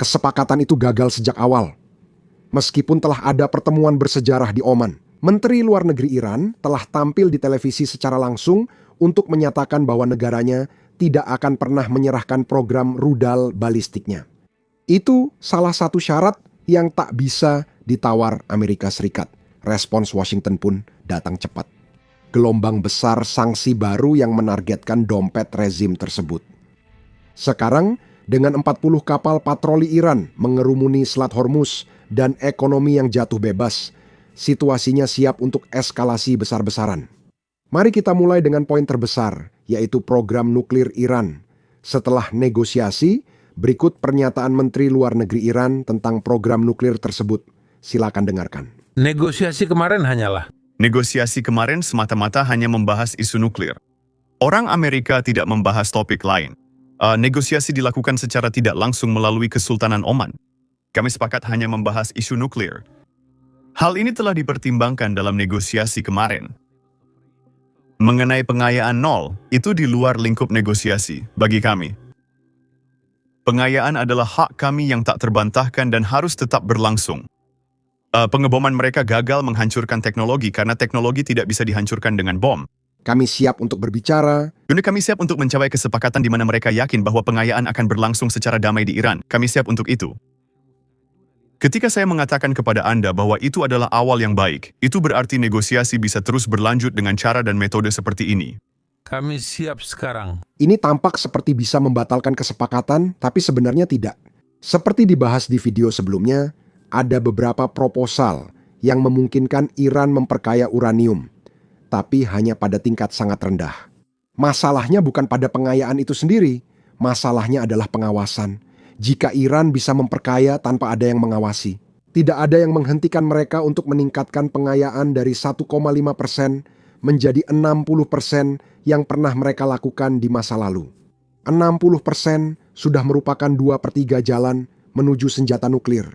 Kesepakatan itu gagal sejak awal. Meskipun telah ada pertemuan bersejarah di Oman, Menteri Luar Negeri Iran telah tampil di televisi secara langsung untuk menyatakan bahwa negaranya tidak akan pernah menyerahkan program rudal balistiknya. Itu salah satu syarat yang tak bisa ditawar Amerika Serikat. Respons Washington pun datang cepat. Gelombang besar sanksi baru yang menargetkan dompet rezim tersebut. Sekarang, dengan 40 kapal patroli Iran mengerumuni Selat Hormuz dan ekonomi yang jatuh bebas, situasinya siap untuk eskalasi besar-besaran. Mari kita mulai dengan poin terbesar, yaitu program nuklir Iran. Setelah negosiasi, berikut pernyataan Menteri Luar Negeri Iran tentang program nuklir tersebut. Silakan dengarkan. Negosiasi kemarin semata-mata hanya membahas isu nuklir. Orang Amerika tidak membahas topik lain. Negosiasi dilakukan secara tidak langsung melalui Kesultanan Oman. Kami sepakat hanya membahas isu nuklir. Hal ini telah dipertimbangkan dalam negosiasi kemarin. Mengenai pengayaan nol, itu di luar lingkup negosiasi bagi kami. Pengayaan adalah hak kami yang tak terbantahkan dan harus tetap berlangsung. Pengeboman mereka gagal menghancurkan teknologi karena teknologi tidak bisa dihancurkan dengan bom. Kami siap untuk berbicara. Kami siap untuk mencapai kesepakatan di mana mereka yakin bahwa pengayaan akan berlangsung secara damai di Iran. Kami siap untuk itu. Ketika saya mengatakan kepada Anda bahwa itu adalah awal yang baik, itu berarti negosiasi bisa terus berlanjut dengan cara dan metode seperti ini. Kami siap sekarang. Ini tampak seperti bisa membatalkan kesepakatan, tapi sebenarnya tidak. Seperti dibahas di video sebelumnya, ada beberapa proposal yang memungkinkan Iran memperkaya uranium, tapi hanya pada tingkat sangat rendah. Masalahnya bukan pada pengayaan itu sendiri, masalahnya adalah pengawasan. Jika Iran bisa memperkaya tanpa ada yang mengawasi, tidak ada yang menghentikan mereka untuk meningkatkan pengayaan dari 1,5% menjadi 60% yang pernah mereka lakukan di masa lalu. 60% sudah merupakan 2/3 jalan menuju senjata nuklir.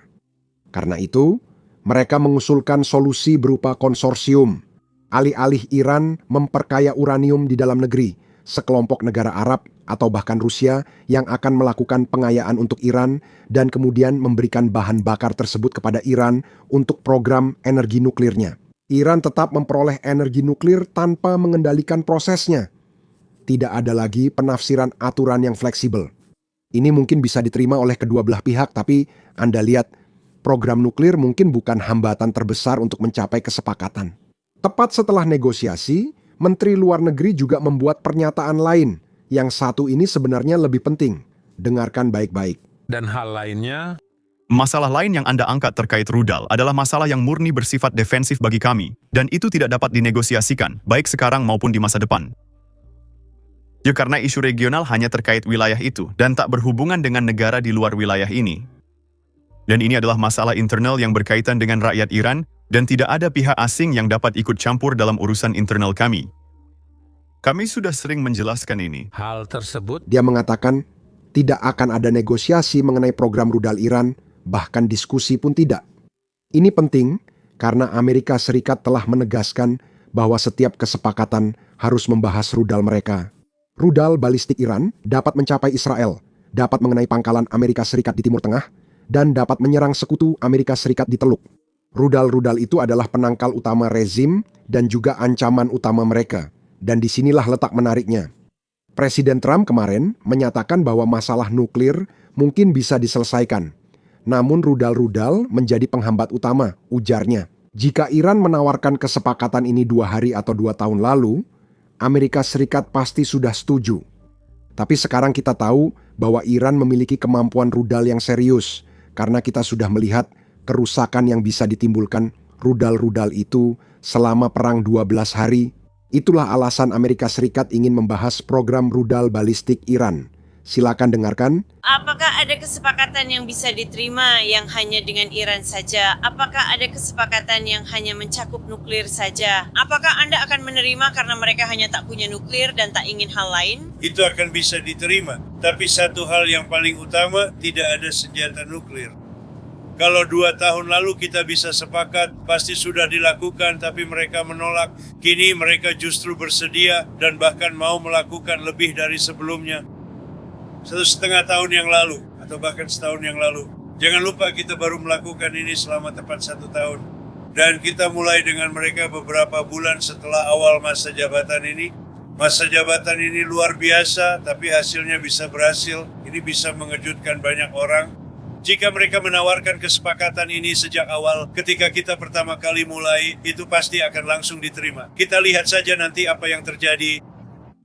Karena itu, mereka mengusulkan solusi berupa konsorsium. Alih-alih Iran memperkaya uranium di dalam negeri, sekelompok negara Arab atau bahkan Rusia yang akan melakukan pengayaan untuk Iran dan kemudian memberikan bahan bakar tersebut kepada Iran untuk program energi nuklirnya. Iran tetap memperoleh energi nuklir tanpa mengendalikan prosesnya. Tidak ada lagi penafsiran aturan yang fleksibel. Ini mungkin bisa diterima oleh kedua belah pihak, tapi Anda lihat, program nuklir mungkin bukan hambatan terbesar untuk mencapai kesepakatan. Tepat setelah negosiasi, Menteri Luar Negeri juga membuat pernyataan lain. Yang satu ini sebenarnya lebih penting. Dengarkan baik-baik. Dan hal lainnya, Masalah lain yang Anda angkat terkait rudal adalah masalah yang murni bersifat defensif bagi kami, dan itu tidak dapat dinegosiasikan, baik sekarang maupun di masa depan. Ya, karena isu regional hanya terkait wilayah itu, dan tak berhubungan dengan negara di luar wilayah ini. Dan ini adalah masalah internal yang berkaitan dengan rakyat Iran, dan tidak ada pihak asing yang dapat ikut campur dalam urusan internal kami. Kami sudah sering menjelaskan ini. hal tersebut Dia mengatakan tidak akan ada negosiasi mengenai program rudal Iran, bahkan diskusi pun tidak. Ini penting karena Amerika Serikat telah menegaskan bahwa setiap kesepakatan harus membahas rudal mereka. Rudal balistik Iran dapat mencapai Israel, dapat mengenai pangkalan Amerika Serikat di Timur Tengah, dan dapat menyerang sekutu Amerika Serikat di Teluk. Rudal-rudal itu adalah penangkal utama rezim dan juga ancaman utama mereka. Dan disinilah letak menariknya. Presiden Trump kemarin menyatakan bahwa masalah nuklir mungkin bisa diselesaikan. Namun rudal-rudal menjadi penghambat utama, ujarnya. Jika Iran menawarkan kesepakatan ini 2 hari atau 2 tahun lalu, Amerika Serikat pasti sudah setuju. Tapi sekarang kita tahu bahwa Iran memiliki kemampuan rudal yang serius, karena kita sudah melihat kerusakan yang bisa ditimbulkan rudal-rudal itu selama perang 12 hari. Itulah alasan Amerika Serikat ingin membahas program rudal balistik Iran. Silakan dengarkan. Apakah ada kesepakatan yang bisa diterima yang hanya dengan Iran saja? Apakah ada kesepakatan yang hanya mencakup nuklir saja? Apakah Anda akan menerima karena mereka hanya tak punya nuklir dan tak ingin hal lain? Itu akan bisa diterima. Tapi satu hal yang paling utama, tidak ada senjata nuklir. Kalau 2 tahun lalu kita bisa sepakat, pasti sudah dilakukan, tapi mereka menolak. Kini mereka justru bersedia dan bahkan mau melakukan lebih dari sebelumnya. 1,5 tahun yang lalu, atau bahkan setahun yang lalu. Jangan lupa kita baru melakukan ini selama tepat 1 tahun. Dan kita mulai dengan mereka beberapa bulan setelah awal masa jabatan ini. Masa jabatan ini luar biasa, tapi hasilnya bisa berhasil. Ini bisa mengejutkan banyak orang. Jika mereka menawarkan kesepakatan ini sejak awal, ketika kita pertama kali mulai, itu pasti akan langsung diterima. Kita lihat saja nanti apa yang terjadi.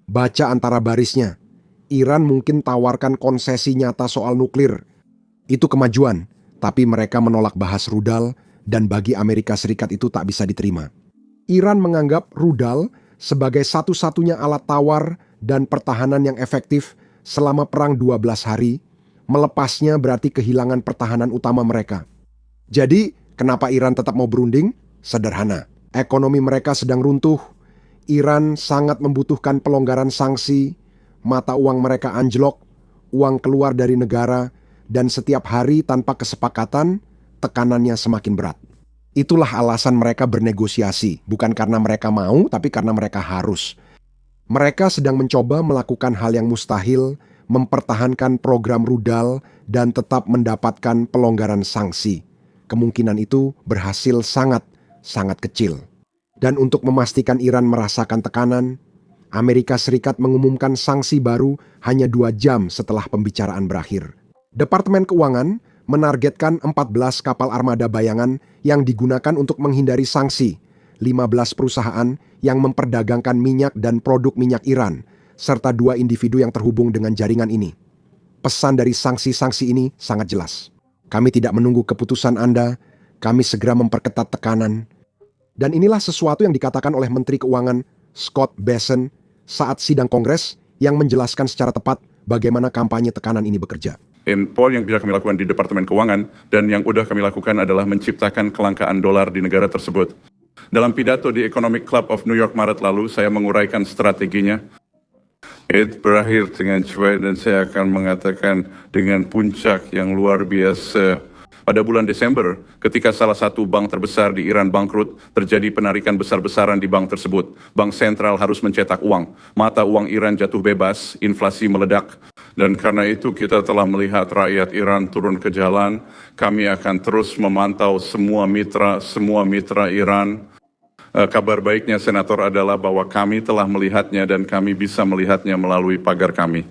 Baca antara barisnya. Iran mungkin tawarkan konsesi nyata soal nuklir. Itu kemajuan, tapi mereka menolak bahas rudal dan bagi Amerika Serikat itu tak bisa diterima. Iran menganggap rudal sebagai satu-satunya alat tawar dan pertahanan yang efektif selama perang 12 hari, melepasnya berarti kehilangan pertahanan utama mereka. Jadi, kenapa Iran tetap mau berunding? Sederhana, ekonomi mereka sedang runtuh, Iran sangat membutuhkan pelonggaran sanksi, mata uang mereka anjlok, uang keluar dari negara, dan setiap hari tanpa kesepakatan, tekanannya semakin berat. Itulah alasan mereka bernegosiasi, bukan karena mereka mau, tapi karena mereka harus. Mereka sedang mencoba melakukan hal yang mustahil, mempertahankan program rudal, dan tetap mendapatkan pelonggaran sanksi. Kemungkinan itu berhasil sangat kecil. Dan untuk memastikan Iran merasakan tekanan, Amerika Serikat mengumumkan sanksi baru hanya 2 jam setelah pembicaraan berakhir. Departemen Keuangan menargetkan 14 kapal armada bayangan yang digunakan untuk menghindari sanksi, 15 perusahaan yang memperdagangkan minyak dan produk minyak Iran, serta 2 individu yang terhubung dengan jaringan ini. Pesan dari sanksi-sanksi ini sangat jelas. Kami tidak menunggu keputusan Anda, kami segera memperketat tekanan. Dan inilah sesuatu yang dikatakan oleh Menteri Keuangan Scott Bessent saat sidang Kongres yang menjelaskan secara tepat bagaimana kampanye tekanan ini bekerja. Poin yang bisa kami lakukan di Departemen Keuangan dan yang sudah kami lakukan adalah menciptakan kelangkaan dolar di negara tersebut. Dalam pidato di Economic Club of New York Maret lalu, saya menguraikan strateginya. Itu berakhir dengan cuek dan saya akan mengatakan dengan puncak yang luar biasa. Pada bulan Desember, ketika salah satu bank terbesar di Iran bangkrut, terjadi penarikan besar-besaran di bank tersebut. Bank sentral harus mencetak uang. Mata uang Iran jatuh bebas, inflasi meledak. Dan karena itu kita telah melihat rakyat Iran turun ke jalan. Kami akan terus memantau semua mitra Iran. Kabar baiknya, Senator, adalah bahwa kami telah melihatnya dan kami bisa melihatnya melalui pagar kami.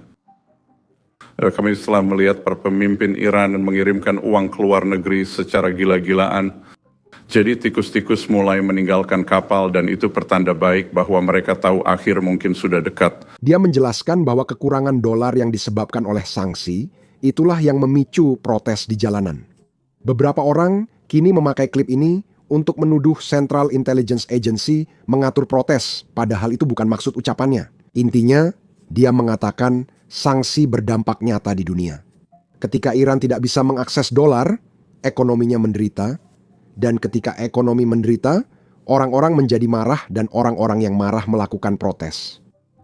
Kami telah melihat para pemimpin Iran mengirimkan uang ke luar negeri secara gila-gilaan. Jadi tikus-tikus mulai meninggalkan kapal dan itu pertanda baik bahwa mereka tahu akhir mungkin sudah dekat. Dia menjelaskan bahwa kekurangan dolar yang disebabkan oleh sanksi, itulah yang memicu protes di jalanan. Beberapa orang kini memakai klip ini untuk menuduh Central Intelligence Agency mengatur protes, padahal itu bukan maksud ucapannya. Intinya, dia mengatakan sanksi berdampak nyata di dunia. Ketika Iran tidak bisa mengakses dolar, ekonominya menderita. Dan ketika ekonomi menderita, orang-orang menjadi marah dan orang-orang yang marah melakukan protes.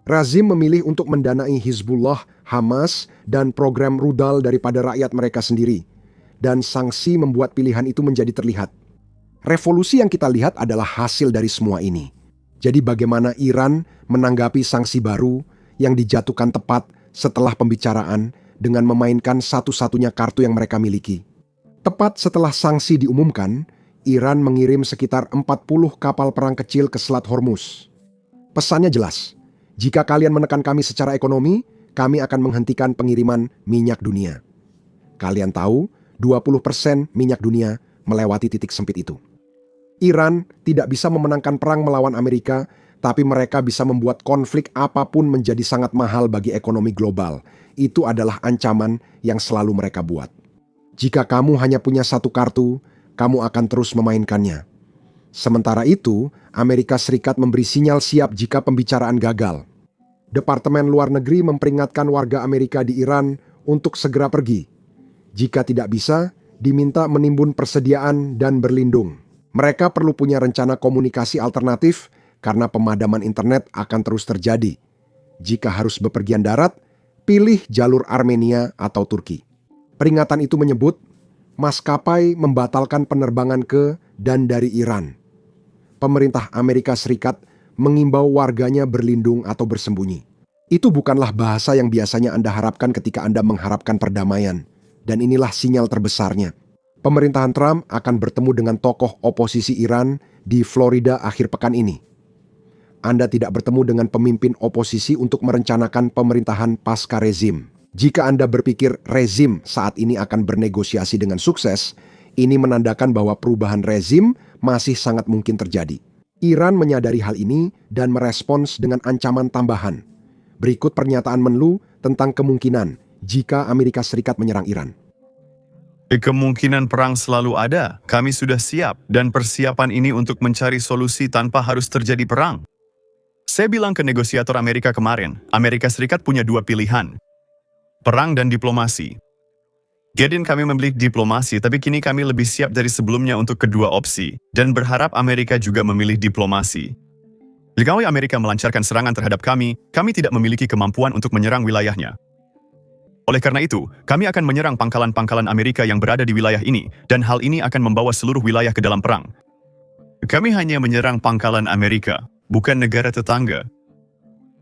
Rezim memilih untuk mendanai Hizbullah, Hamas, dan program rudal daripada rakyat mereka sendiri. Dan sanksi membuat pilihan itu menjadi terlihat. Revolusi yang kita lihat adalah hasil dari semua ini. Jadi bagaimana Iran menanggapi sanksi baru yang dijatuhkan tepat setelah pembicaraan dengan memainkan satu-satunya kartu yang mereka miliki. Tepat setelah sanksi diumumkan, Iran mengirim sekitar 40 kapal perang kecil ke Selat Hormuz. Pesannya jelas, jika kalian menekan kami secara ekonomi, kami akan menghentikan pengiriman minyak dunia. Kalian tahu, 20% minyak dunia melewati titik sempit itu. Iran tidak bisa memenangkan perang melawan Amerika, tapi mereka bisa membuat konflik apapun menjadi sangat mahal bagi ekonomi global. Itu adalah ancaman yang selalu mereka buat. Jika kamu hanya punya satu kartu, kamu akan terus memainkannya. Sementara itu, Amerika Serikat memberi sinyal siap jika pembicaraan gagal. Departemen Luar Negeri memperingatkan warga Amerika di Iran untuk segera pergi. Jika tidak bisa, diminta menimbun persediaan dan berlindung. Mereka perlu punya rencana komunikasi alternatif karena pemadaman internet akan terus terjadi. Jika harus bepergian darat, pilih jalur Armenia atau Turki. Peringatan itu menyebut maskapai membatalkan penerbangan ke dan dari Iran. Pemerintah Amerika Serikat mengimbau warganya berlindung atau bersembunyi. Itu bukanlah bahasa yang biasanya Anda harapkan ketika Anda mengharapkan perdamaian. Dan inilah sinyal terbesarnya. Pemerintahan Trump akan bertemu dengan tokoh oposisi Iran di Florida akhir pekan ini. Anda tidak bertemu dengan pemimpin oposisi untuk merencanakan pemerintahan pasca rezim. Jika Anda berpikir rezim saat ini akan bernegosiasi dengan sukses, ini menandakan bahwa perubahan rezim masih sangat mungkin terjadi. Iran menyadari hal ini dan merespons dengan ancaman tambahan. Berikut pernyataan Menlu tentang kemungkinan jika Amerika Serikat menyerang Iran. Kemungkinan perang selalu ada. Kami sudah siap dan persiapan ini untuk mencari solusi tanpa harus terjadi perang. Saya bilang ke negosiator Amerika kemarin, Amerika Serikat punya dua pilihan. Perang dan diplomasi. Jadi kami memilih diplomasi, tapi kini kami lebih siap dari sebelumnya untuk kedua opsi, dan berharap Amerika juga memilih diplomasi. Jika Amerika melancarkan serangan terhadap kami tidak memiliki kemampuan untuk menyerang wilayahnya. Oleh karena itu, kami akan menyerang pangkalan-pangkalan Amerika yang berada di wilayah ini, dan hal ini akan membawa seluruh wilayah ke dalam perang. Kami hanya menyerang pangkalan Amerika, bukan negara tetangga.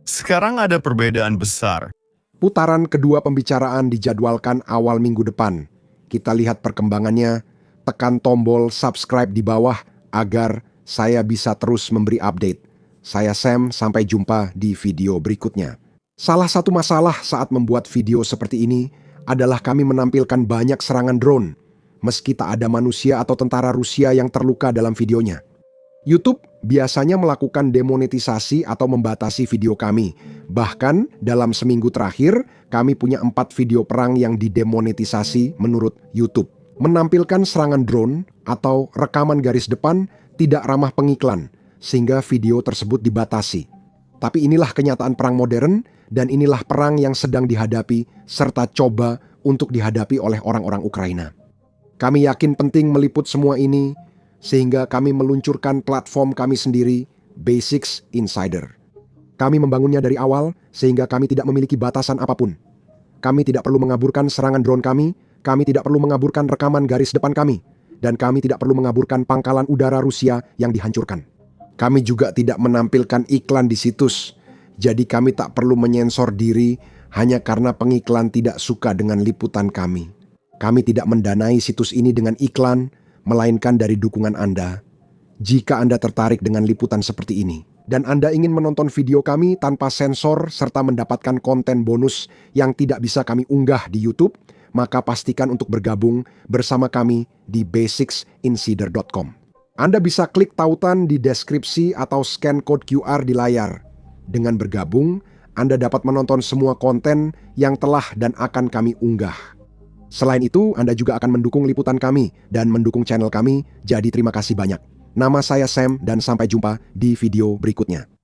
Sekarang ada perbedaan besar. Putaran kedua pembicaraan dijadwalkan awal minggu depan. Kita lihat perkembangannya, tekan tombol subscribe di bawah agar saya bisa terus memberi update. Saya Sam, sampai jumpa di video berikutnya. Salah satu masalah saat membuat video seperti ini adalah kami menampilkan banyak serangan drone, meski tak ada manusia atau tentara Rusia yang terluka dalam videonya. YouTube biasanya melakukan demonetisasi atau membatasi video kami. Bahkan dalam seminggu terakhir, kami punya 4 video perang yang didemonetisasi menurut YouTube. Menampilkan serangan drone atau rekaman garis depan tidak ramah pengiklan, sehingga video tersebut dibatasi. Tapi inilah kenyataan perang modern, dan inilah perang yang sedang dihadapi serta coba untuk dihadapi oleh orang-orang Ukraina. Kami yakin penting meliput semua ini, sehingga kami meluncurkan platform kami sendiri, Basics Insider. Kami membangunnya dari awal, sehingga kami tidak memiliki batasan apapun. Kami tidak perlu mengaburkan serangan drone kami tidak perlu mengaburkan rekaman garis depan kami, dan kami tidak perlu mengaburkan pangkalan udara Rusia yang dihancurkan. Kami juga tidak menampilkan iklan di situs, jadi kami tak perlu menyensor diri hanya karena pengiklan tidak suka dengan liputan kami. Kami tidak mendanai situs ini dengan iklan, melainkan dari dukungan Anda. Jika Anda tertarik dengan liputan seperti ini, dan Anda ingin menonton video kami tanpa sensor serta mendapatkan konten bonus yang tidak bisa kami unggah di YouTube, maka pastikan untuk bergabung bersama kami di basicsinsider.com. Anda bisa klik tautan di deskripsi atau scan code QR di layar. Dengan bergabung, Anda dapat menonton semua konten yang telah dan akan kami unggah. Selain itu, Anda juga akan mendukung liputan kami dan mendukung channel kami, jadi terima kasih banyak. Nama saya Sam dan sampai jumpa di video berikutnya.